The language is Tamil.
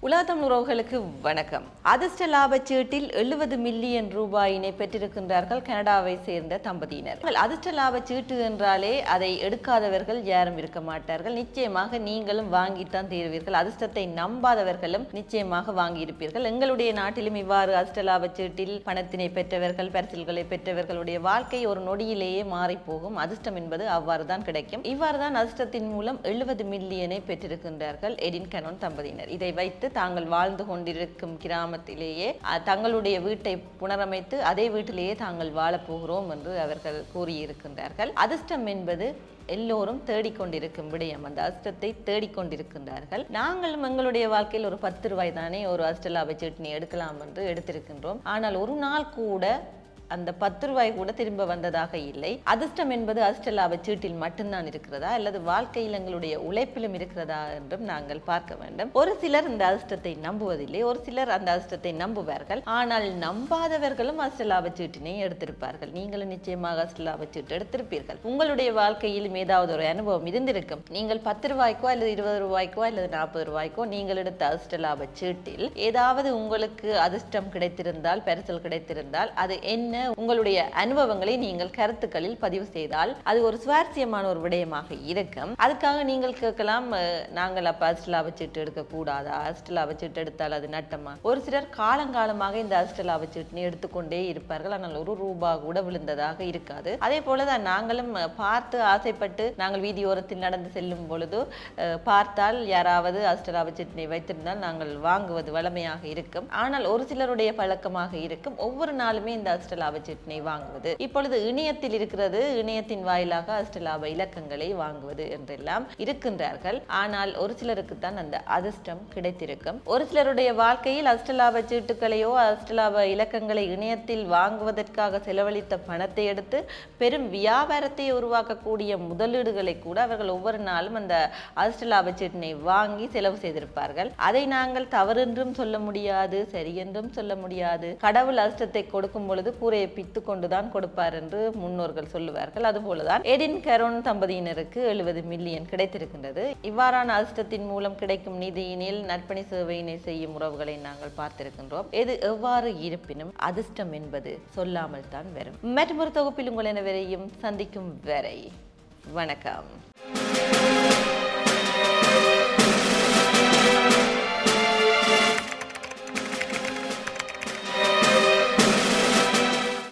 உலகத்தமிழ் உறவுகளுக்கு வணக்கம். அதிர்ஷ்ட லாபச் சீட்டில் 70 மில்லியன் ரூபாயினை பெற்றிருக்கின்றார்கள் கனடாவை சேர்ந்த தம்பதியினர். அதிர்ஷ்ட லாபச் சீட்டு என்றாலே அதை எடுக்காதவர்கள் யாரும் இருக்க மாட்டார்கள். நிச்சயமாக நீங்களும் வாங்கித்தான் தீர்வீர்கள். அதிர்ஷ்டத்தை நம்பாதவர்களும் நிச்சயமாக வாங்கியிருப்பீர்கள். எங்களுடைய நாட்டிலும் இவ்வாறு அதிர்ஷ்ட லாபச் சீட்டில் பணத்தினை பெற்றவர்கள், பரிசில்களை பெற்றவர்களுடைய வாழ்க்கை ஒரு நொடியிலேயே மாறி போகும். அதிர்ஷ்டம் என்பது அவ்வாறு தான் கிடைக்கும். இவ்வாறு தான் அதிர்ஷ்டத்தின் மூலம் 70 மில்லியனை பெற்றிருக்கின்றார்கள் எடின் கனோன் தம்பதியினர். இதை வைத்து தாங்கள் வாழ்ந்து கொண்டிருக்கும் கிராமத்திலேயே தங்களுடைய வீட்டை புனரமைத்து அதே வீட்டிலேயே தாங்கள் வாழப்போகிறோம் என்று அவர்கள் கூறியிருக்கின்றார்கள். அதிர்ஷ்டம் என்பது எல்லோரும் தேடிக்கொண்டிருக்கும் விடயம். அந்த அதிர்ஷ்டத்தை தேடிக்கொண்டிருக்கின்றார்கள். நாங்களும் எங்களுடைய வாழ்க்கையில் ஒரு 10 ரூபாய் தானே ஒரு அதிர்ஷ்ட லாப சீட்டினை எடுக்கலாம் என்று எடுத்திருக்கின்றோம். ஆனால் ஒரு நாள் கூட அந்த 10 ரூபாய் கூட திரும்ப வந்ததாக இல்லை. அதிர்ஷ்டம் என்பது அதிர்ஷ்ட லாப சீட்டில் மட்டும்தான் இருக்கிறதா அல்லது வாழ்க்கையில் எங்களுடைய உழைப்பிலும் இருக்கிறதா என்றும் நாங்கள் பார்க்க வேண்டும். ஒரு சிலர் இந்த அதிர்ஷ்டத்தை நம்புவதில்லை, ஒரு சிலர் அந்த அதிர்ஷ்டத்தை நம்புவார்கள். ஆனால் நம்பாதவர்களும் அதிர்ஷ்ட லாப சீட்டினை எடுத்திருப்பார்கள். நீங்களும் நிச்சயமாக அதிர்ஷ்ட லாப சீட்டு எடுத்திருப்பீர்கள். உங்களுடைய வாழ்க்கையிலும் ஏதாவது ஒரு அனுபவம் இருந்திருக்கும். நீங்கள் 10 ரூபாய்க்கோ அல்லது 20 ரூபாய்க்கோ அல்லது 40 ரூபாய்க்கோ நீங்கள் எடுத்த அதிர்ஷ்ட லாப சீட்டில் ஏதாவது உங்களுக்கு அதிர்ஷ்டம் கிடைத்திருந்தால், பரிசல் கிடைத்திருந்தால் அது என்ன உங்களுடைய அனுபவங்களை நீங்கள் கருத்துக்களில் பதிவு செய்தால் அது ஒரு சுவாரஸ்யமான ஒரு விடயமாக இருக்கும். அதுக்காக நீங்கள் கேட்கலாம், நாங்கள் அப்ப அதிர்ஷ்ட லாப சீட்டு எடுக்க கூடாதா, அதிர்ஷ்ட லாப சீட்டு எடுத்தால் அது நட்டமா? ஒரு சிலர் காலங்காலமாக இந்த அதிர்ஷ்ட லாப சீட்டினை எடுத்துக்கொண்டே இருப்பார்கள். ஆனால் ஒரு ரூபாய் கூட விழுந்ததாக இருக்காது. அதே போலதான் நாங்களும் பார்த்து ஆசைப்பட்டு நாங்கள் வீதியோரத்தில் நடந்து செல்லும் பொழுது பார்த்தால் யாராவது அதிர்ஷ்ட லாப சீட்டினை வைத்திருந்தால் நாங்கள் வாங்குவது வழமையாக இருக்கும். ஆனால் ஒரு சிலருடைய பழக்கமாக இருக்கும் ஒவ்வொரு நாளுமே இந்த அதிர்ஷ்ட லாப சீட்டினை வாங்குவது. இப்பொழுது இணையத்தில் இருக்கிறது, இணையத்தின் வாயிலாக அதிர்ஷ்ட லாப இலக்கங்களை வாங்குவது என்றெல்லாம் இருக்கின்றார்கள். ஆனால் ஒரு சிலருக்கு தான் அந்த அதிர்ஷ்டம் கிடைத்திருக்கும். ஒரு சிலருடைய வாழ்க்கையில் அதிர்ஷ்ட லாப சீட்டுகளையோ அதிர்ஷ்ட லாப இலக்கங்களை இணையத்தில் வாங்குவதற்காக செலவழித்த பணத்தை எடுத்து பெரும் வியாபாரத்தை உருவாக்கக்கூடிய முதலீடுகளை கூட அவர்கள் ஒவ்வொரு நாளும் அந்த அதிர்ஷ்ட லாப சீட்டினை வாங்கி செலவு செய்திருப்பார்கள். அதை நாங்கள் தவறென்றும் சொல்ல முடியாது, சரியென்றும் சொல்ல முடியாது. கடவுள் அதிர்ஷ்டத்தை கொடுக்கும் பொழுது கூரையை பித்து கொண்டுதான் கொடுப்பார் என்று முன்னோர்கள் சொல்லுவார்கள். அதுபோலதான் எடின் கரோன் தம்பதியினருக்கு 70 மில்லியன் கிடைத்திருக்கின்றது. இவ்வாறான அதிர்ஷ்டத்தின் மூலம் கிடைக்கும் நிதியினில் நற்பணி சேவையினை செய்யும் உறவுகளை நாங்கள் பார்த்திருக்கின்றோம். எது எவ்வாறு இருப்பினும் அதிர்ஷ்டம் என்பது சொல்லாமல் தான் வரும். மற்றொரு தொகுப்பில் உங்கள் அனைவரையும் சந்திக்கும் வரை வணக்கம்.